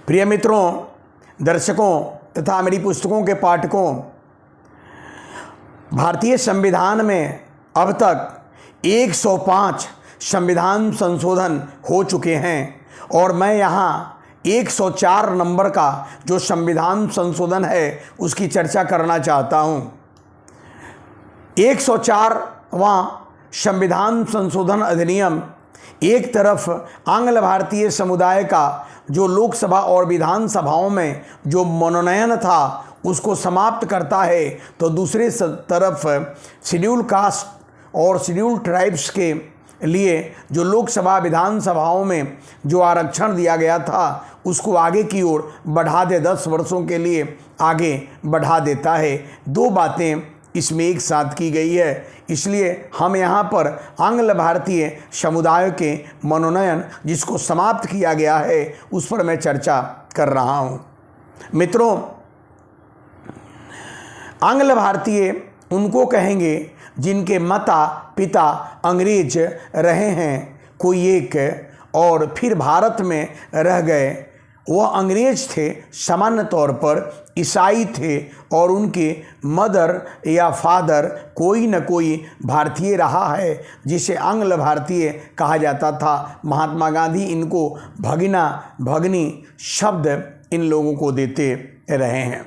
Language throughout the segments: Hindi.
प्रिय मित्रों, दर्शकों तथा मेरी पुस्तकों के पाठकों, भारतीय संविधान में अब तक 105 संविधान संशोधन हो चुके हैं और मैं यहाँ 104 नंबर का जो संविधान संशोधन है उसकी चर्चा करना चाहता हूँ। 104वां संविधान संशोधन अधिनियम एक तरफ आंग्ल भारतीय समुदाय का जो लोकसभा और विधानसभाओं में जो मनोनयन था उसको समाप्त करता है, तो दूसरे तरफ शेड्यूल कास्ट और शेड्यूल ट्राइब्स के लिए जो लोकसभा विधानसभाओं में जो आरक्षण दिया गया था उसको आगे की ओर बढ़ा दे 10 वर्षों के लिए आगे बढ़ा देता है। दो बातें इसमें एक साथ की गई है, इसलिए हम यहाँ पर आंग्ल भारतीय समुदाय के मनोनयन जिसको समाप्त किया गया है उस पर मैं चर्चा कर रहा हूँ। मित्रों, आंग्ल भारतीय उनको कहेंगे जिनके माता पिता अंग्रेज रहे हैं कोई एक और फिर भारत में रह गए। वह अंग्रेज थे, सामान्य तौर पर ईसाई थे और उनके मदर या फादर कोई न कोई भारतीय रहा है जिसे आंग्ल भारतीय कहा जाता था। महात्मा गांधी इनको भगिना भगनी शब्द इन लोगों को देते रहे हैं।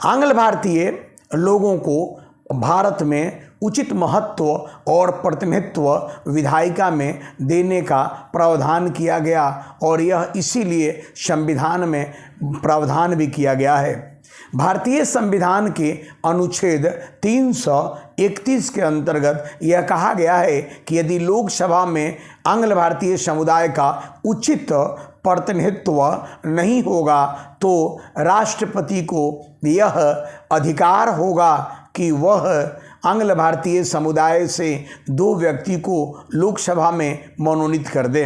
आंग्ल भारतीय लोगों को भारत में उचित महत्व और प्रतिनिधित्व विधायिका में देने का प्रावधान किया गया और यह इसीलिए संविधान में प्रावधान भी किया गया है। भारतीय संविधान के अनुच्छेद 331 के अंतर्गत यह कहा गया है कि यदि लोकसभा में आंग्ल भारतीय समुदाय का उचित प्रतिनिधित्व नहीं होगा तो राष्ट्रपति को यह अधिकार होगा कि वह आंग्ल भारतीय समुदाय से 2 व्यक्ति को लोकसभा में मनोनीत कर दे।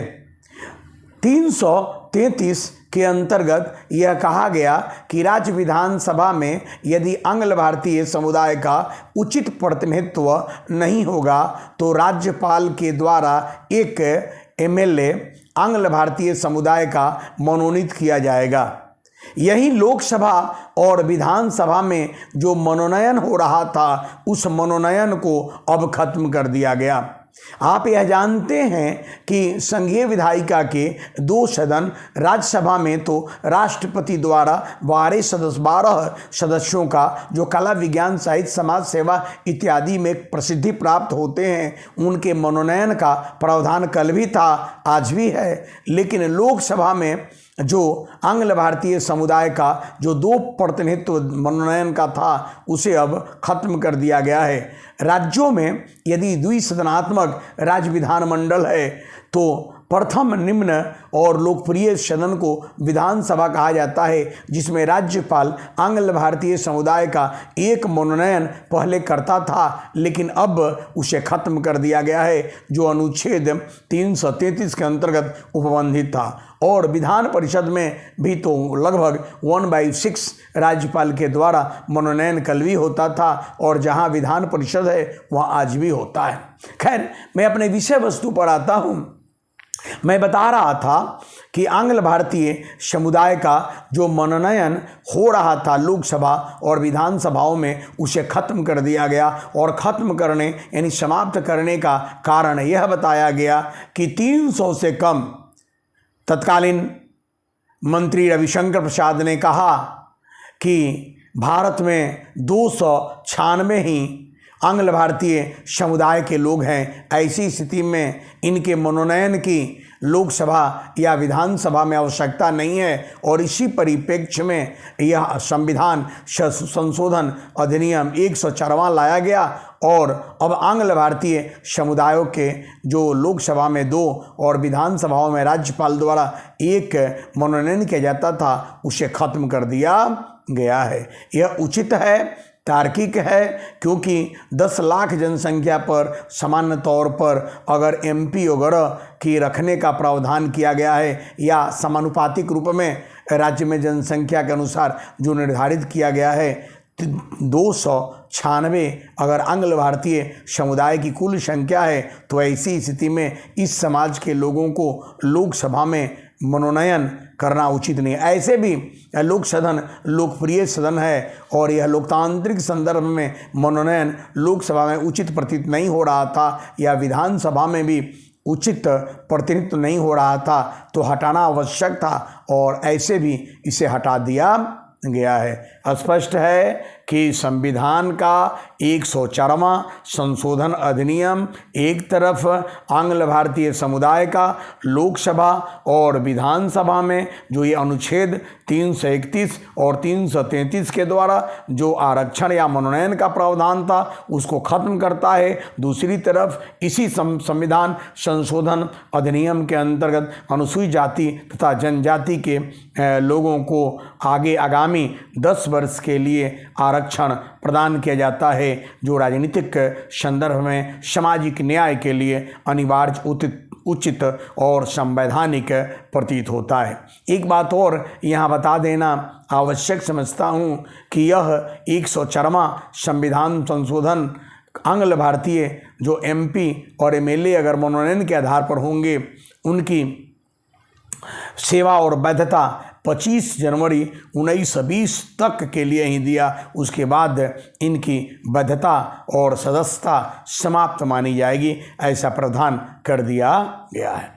333 के अंतर्गत यह कहा गया कि राज्य विधानसभा में यदि आंग्ल भारतीय समुदाय का उचित प्रतिनिधित्व नहीं होगा तो राज्यपाल के द्वारा एक एमएलए आंग्ल भारतीय समुदाय का मनोनीत किया जाएगा। यही लोकसभा और विधानसभा में जो मनोनयन हो रहा था उस मनोनयन को अब खत्म कर दिया गया। आप यह जानते हैं कि संघीय विधायिका के 2 सदन, राज्यसभा में तो राष्ट्रपति द्वारा 12 सदस्यों का जो कला, विज्ञान, साहित्य, समाज सेवा इत्यादि में प्रसिद्धि प्राप्त होते हैं उनके मनोनयन का प्रावधान कल भी था, आज भी है। लेकिन लोकसभा में जो आंग्ल भारतीय समुदाय का जो 2 प्रतिनिधित्व मनोनयन का था उसे अब खत्म कर दिया गया है। राज्यों में यदि द्विसदनात्मक राज्य विधानमंडल है तो प्रथम निम्न और लोकप्रिय सदन को विधानसभा कहा जाता है, जिसमें राज्यपाल आंग्ल भारतीय समुदाय का एक मनोनयन पहले करता था लेकिन अब उसे खत्म कर दिया गया है जो अनुच्छेद 333 के अंतर्गत उपबंधित था। और विधान परिषद में भी तो लगभग 1/6 राज्यपाल के द्वारा मनोनयन कल भी होता था और जहां विधान परिषद है वहां आज भी होता है। खैर, मैं अपने विषय वस्तु पर आता हूं। मैं बता रहा था कि आंग्ल भारतीय समुदाय का जो मनोनयन हो रहा था लोकसभा और विधानसभाओं में उसे खत्म कर दिया गया और ख़त्म करने यानी समाप्त करने का कारण यह बताया गया कि 300 से कम तत्कालीन मंत्री रविशंकर प्रसाद ने कहा कि भारत में 296 ही आंग्ल भारतीय समुदाय के लोग हैं। ऐसी स्थिति में इनके मनोनयन की लोकसभा या विधानसभा में आवश्यकता नहीं है और इसी परिप्रेक्ष्य में यह संविधान संशोधन अधिनियम 104वां लाया गया और अब आंग्ल भारतीय समुदायों के जो लोकसभा में 2 और विधानसभाओं में राज्यपाल द्वारा एक मनोनयन किया जाता था उसे खत्म कर दिया गया है। यह उचित है, तार्किक है, क्योंकि 10 लाख जनसंख्या पर सामान्य तौर पर अगर एमपी वगैरह की रखने का प्रावधान किया गया है या समानुपातिक रूप में राज्य में जनसंख्या के अनुसार जो निर्धारित किया गया है 296 अगर आंग्ल भारतीय समुदाय की कुल संख्या है तो ऐसी स्थिति में इस समाज के लोगों को लोकसभा में मनोनयन करना उचित नहीं। ऐसे भी लोक सदन लोकप्रिय सदन है और यह लोकतांत्रिक संदर्भ में मनोनयन लोकसभा में उचित प्रतीत नहीं हो रहा था या विधानसभा में भी उचित प्रतिनिधित्व नहीं हो रहा था, तो हटाना आवश्यक था और ऐसे भी इसे हटा दिया गया है। स्पष्ट है कि संविधान का 104वां संशोधन अधिनियम एक तरफ आंग्ल भारतीय समुदाय का लोकसभा और विधानसभा में जो ये अनुच्छेद 331 और 333 के द्वारा जो आरक्षण या मनोनयन का प्रावधान था उसको खत्म करता है। दूसरी तरफ इसी संविधान संशोधन अधिनियम के अंतर्गत अनुसूचित जाति तथा जनजाति के लोगों को आगे आगामी 10 वर्ष के लिए आरक्षण प्रदान किया जाता है, जो राजनीतिक संदर्भ में सामाजिक न्याय के लिए अनिवार्य उचित और संवैधानिक प्रतीत होता है। एक बात और यहाँ बता देना आवश्यक समझता हूँ कि यह 104वां संविधान संशोधन आंग्ल भारतीय जो MP और MLA अगर मनोनयन के आधार पर होंगे उनकी सेवा और वैधता 25 जनवरी 1920 तक के लिए ही दिया। उसके बाद इनकी वैधता और सदस्यता समाप्त मानी जाएगी, ऐसा प्रावधान कर दिया गया है।